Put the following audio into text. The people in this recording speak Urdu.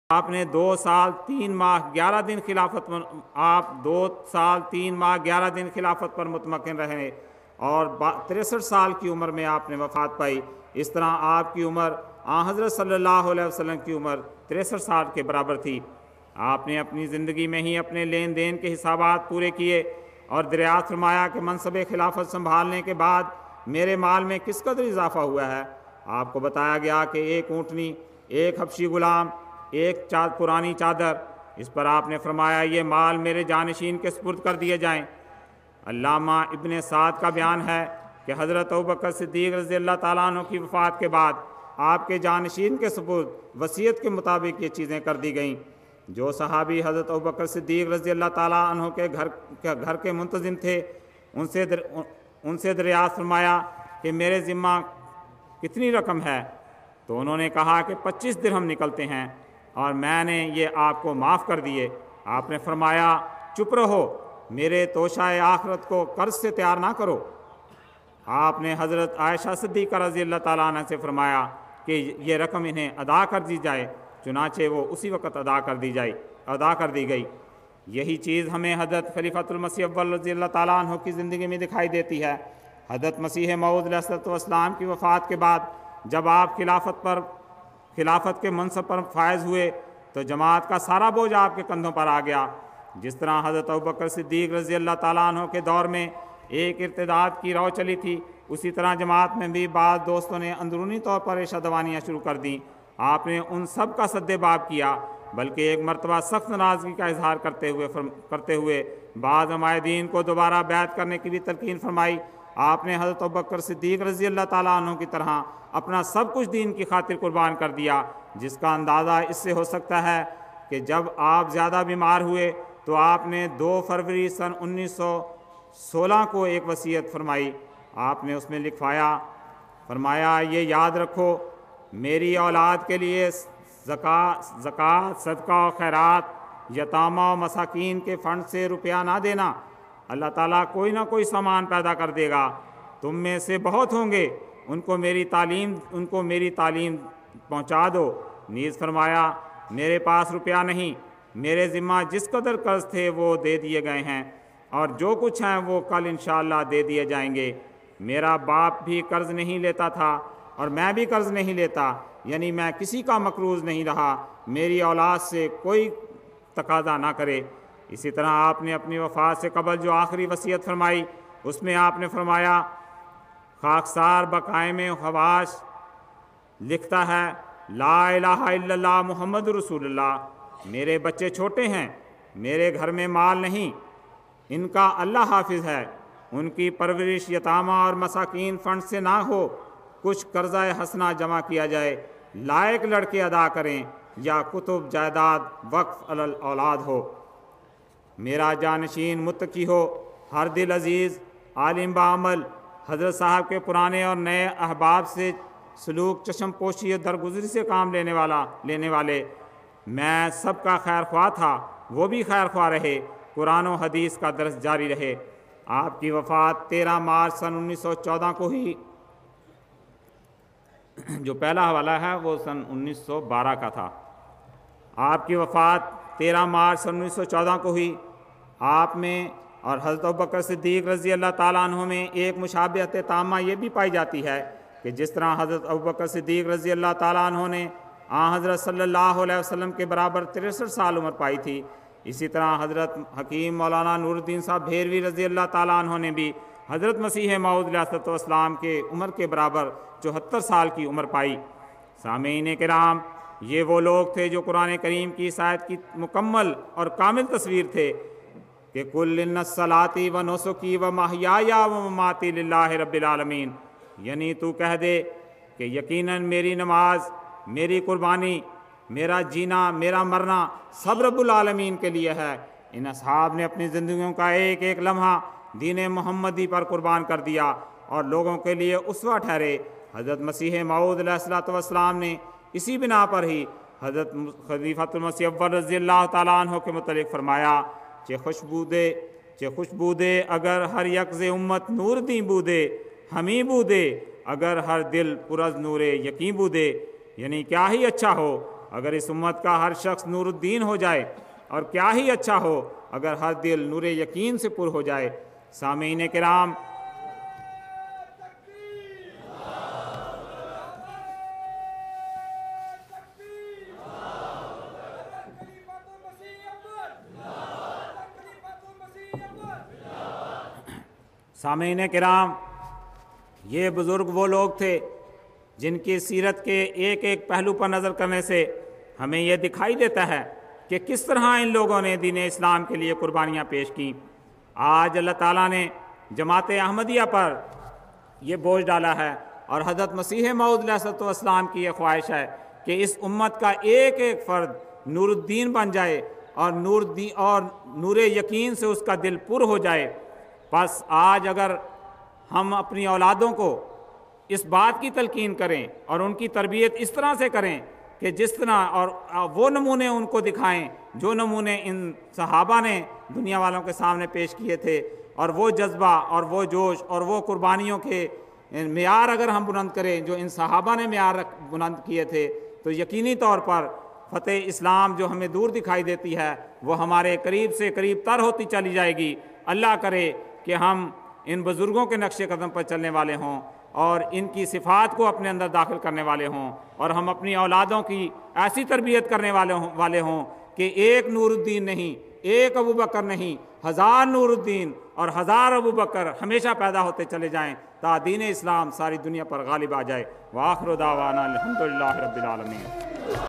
آپ نے 2 سال 3 ماہ 11 دن خلافت پر آپ 2 سال 3 ماہ 11 دن خلافت پر متمکن رہے اور 63 سال کی عمر میں آپ نے وفات پائی۔ اس طرح آپ کی عمر حضرت صلی اللہ علیہ وسلم کی عمر 63 سال کے برابر تھی۔ آپ نے اپنی زندگی میں ہی اپنے لین دین کے حسابات پورے کیے اور دریافت فرمایا کہ منصب خلافت سنبھالنے کے بعد میرے مال میں کس قدر اضافہ ہوا ہے۔ آپ کو بتایا گیا کہ 1 اونٹنی، 1 حبشی غلام، 1 پرانی چادر۔ اس پر آپ نے فرمایا یہ مال میرے جانشین کے سپرد کر دیے جائیں۔ علامہ ابن سعد کا بیان ہے کہ حضرت ابوبکر صدیق رضی اللہ تعالیٰ عنہ کی وفات کے بعد آپ کے جانشین کے سپرد وصیت کے مطابق یہ چیزیں کر دی گئیں۔ جو صحابی حضرت ابوبکر صدیق رضی اللہ تعالیٰ عنہ کے گھر کے منتظم تھے ان سے دریافت فرمایا کہ میرے ذمہ کتنی رقم ہے، تو انہوں نے کہا کہ 25 درہم نکلتے ہیں اور میں نے یہ آپ کو معاف کر دیے۔ آپ نے فرمایا چپ رہو، میرے توشہ آخرت کو قرض سے تیار نہ کرو۔ آپ نے حضرت عائشہ صدیقہ رضی اللہ تعالیٰ عنہ سے فرمایا کہ یہ رقم انہیں ادا کر دی جائے، چنانچہ وہ اسی وقت ادا کر دی گئی۔ یہی چیز ہمیں حضرت خلیفۃ المسیح اول رضی اللہ تعالیٰ عنہ کی زندگی میں دکھائی دیتی ہے۔ حضرت مسیح موعود علیہ السلام کی وفات کے بعد جب آپ خلافت کے منصب پر فائز ہوئے تو جماعت کا سارا بوجھ آپ کے کندھوں پر آ گیا۔ جس طرح حضرت ابوبکر صدیق رضی اللہ تعالیٰ عنہ کے دور میں ایک ارتداد کی رو چلی تھی، اسی طرح جماعت میں بھی بعض دوستوں نے اندرونی طور پر ریشہ دوانیاں شروع کر دیں۔ آپ نے ان سب کا سد باب کیا، بلکہ ایک مرتبہ سخت ناراضگی کا اظہار کرتے ہوئے بعض عمائدین کو دوبارہ بیعت کرنے کی بھی تلقین فرمائی۔ آپ نے حضرت ابوبکر صدیق رضی اللہ تعالیٰ عنہ کی طرح اپنا سب کچھ دین کی خاطر قربان کر دیا، جس کا اندازہ اس سے ہو سکتا ہے کہ جب آپ زیادہ بیمار ہوئے تو آپ نے 2 فروری سن 1916 کو ایک وصیت فرمائی۔ آپ نے اس میں فرمایا یہ یاد رکھو، میری اولاد کے لیے زکوٰۃ، صدقہ و خیرات، یتامہ و مساکین کے فنڈ سے روپیہ نہ دینا۔ اللہ تعالیٰ کوئی نہ کوئی سامان پیدا کر دے گا، تم میں سے بہت ہوں گے، ان کو میری تعلیم پہنچا دو۔ نیز فرمایا میرے پاس روپیہ نہیں، میرے ذمہ جس قدر قرض تھے وہ دے دیے گئے ہیں اور جو کچھ ہیں وہ کل انشاءاللہ دے دیے جائیں گے۔ میرا باپ بھی قرض نہیں لیتا تھا اور میں بھی قرض نہیں لیتا، یعنی میں کسی کا مقروض نہیں رہا، میری اولاد سے کوئی تقاضا نہ کرے۔ اسی طرح آپ نے اپنی وفات سے قبل جو آخری وصیت فرمائی اس میں آپ نے فرمایا خاکسار بقائم خواش لکھتا ہے لا الہ الا اللہ محمد رسول اللہ۔ میرے بچے چھوٹے ہیں، میرے گھر میں مال نہیں، ان کا اللہ حافظ ہے، ان کی پرورش یتامہ اور مساکین فنڈ سے نہ ہو، کچھ قرضہ حسنہ جمع کیا جائے، لائق لڑکے ادا کریں یا کتب جائیداد وقف علی الاولاد ہو۔ میرا جانشین متقی ہو، ہر دل عزیز، عالم بعمل، حضرت صاحب کے پرانے اور نئے احباب سے سلوک، چشم پوشی اور درگزری سے کام لینے والے، میں سب کا خیر خواہ تھا، وہ بھی خیر خواہ رہے، قرآن و حدیث کا درس جاری رہے۔ آپ کی وفات 13 مارچ سن 1914 کو ہی، جو پہلا حوالہ ہے وہ سن 1912 کا تھا۔ آپ کی وفات 13 مارچ سن 1914 کو ہوئی۔ آپ میں اور حضرت ابوبکر صدیق رضی اللہ تعالیٰ عنہ میں ایک مشابہت تامہ یہ بھی پائی جاتی ہے کہ جس طرح حضرت ابوبکر صدیق رضی اللہ تعالیٰ عنہ نے حضرت صلی اللہ علیہ وسلم کے برابر 63 سال عمر پائی تھی، اسی طرح حضرت حکیم مولانا نور الدین صاحب بھیروی رضی اللہ تعالیٰ عنہ نے بھی حضرت مسیح موعود علیہ السلام کے عمر کے برابر 74 سال کی عمر پائی۔ سامعین کرام، یہ وہ لوگ تھے جو قرآن کریم کی اس آیت کی مکمل اور کامل تصویر تھے کہ قُلْ إِنَّ الصَّلَاةِ وَنُسُكِي وَمَحْيَايَ وَمَمَاتِي لِلَّهِ رَبِّ الْعَالَمِينَ، یعنی تو کہہ دے کہ یقیناً میری نماز، میری قربانی، میرا جینا، میرا مرنا سب رب العالمین کے لیے ہے۔ ان اصحاب نے اپنی زندگیوں کا ایک ایک لمحہ دین محمدی پر قربان کر دیا اور لوگوں کے لیے اسوہ ٹھہرے۔ حضرت مسیح موعود علیہ السلام نے اسی بنا پر ہی حضرت خلیفۃ المسیح اول رضی اللہ تعالیٰ عنہ کے متعلق فرمایا چہ خوشبودے اگر ہر یکز امت نور دیں بودے، ہمیں بودے اگر ہر دل پر از نور یقین بودے، یعنی کیا ہی اچھا ہو اگر اس امت کا ہر شخص نور الدین ہو جائے، اور کیا ہی اچھا ہو اگر ہر دل نور یقین سے پر ہو جائے۔ سامعین کرام، یہ بزرگ وہ لوگ تھے جن کی سیرت کے ایک ایک پہلو پر نظر کرنے سے ہمیں یہ دکھائی دیتا ہے کہ کس طرح ان لوگوں نے دین اسلام کے لیے قربانیاں پیش کیں۔ آج اللہ تعالیٰ نے جماعت احمدیہ پر یہ بوجھ ڈالا ہے، اور حضرت مسیح موعود علیہ السلام کی یہ خواہش ہے کہ اس امت کا ایک ایک فرد نور الدین بن جائے اور نور یقین سے اس کا دل پر ہو جائے۔ بس آج اگر ہم اپنی اولادوں کو اس بات کی تلقین کریں اور ان کی تربیت اس طرح سے کریں کہ جس طرح اور وہ نمونے ان کو دکھائیں جو نمونے ان صحابہ نے دنیا والوں کے سامنے پیش کیے تھے، اور وہ جذبہ اور وہ جوش اور وہ قربانیوں کے معیار اگر ہم بلند کریں جو ان صحابہ نے معیار بلند کیے تھے، تو یقینی طور پر فتح اسلام جو ہمیں دور دکھائی دیتی ہے وہ ہمارے قریب سے قریب تر ہوتی چلی جائے گی۔ اللہ کرے کہ ہم ان بزرگوں کے نقش قدم پر چلنے والے ہوں اور ان کی صفات کو اپنے اندر داخل کرنے والے ہوں، اور ہم اپنی اولادوں کی ایسی تربیت کرنے والے ہوں کہ ایک نور الدین نہیں، ایک ابو بکر نہیں، 1000 نور الدین اور 1000 ابو بکر ہمیشہ پیدا ہوتے چلے جائیں تا دین اسلام ساری دنیا پر غالب آ جائے۔ وآخر دعوانا الحمدللہ رب العالمین۔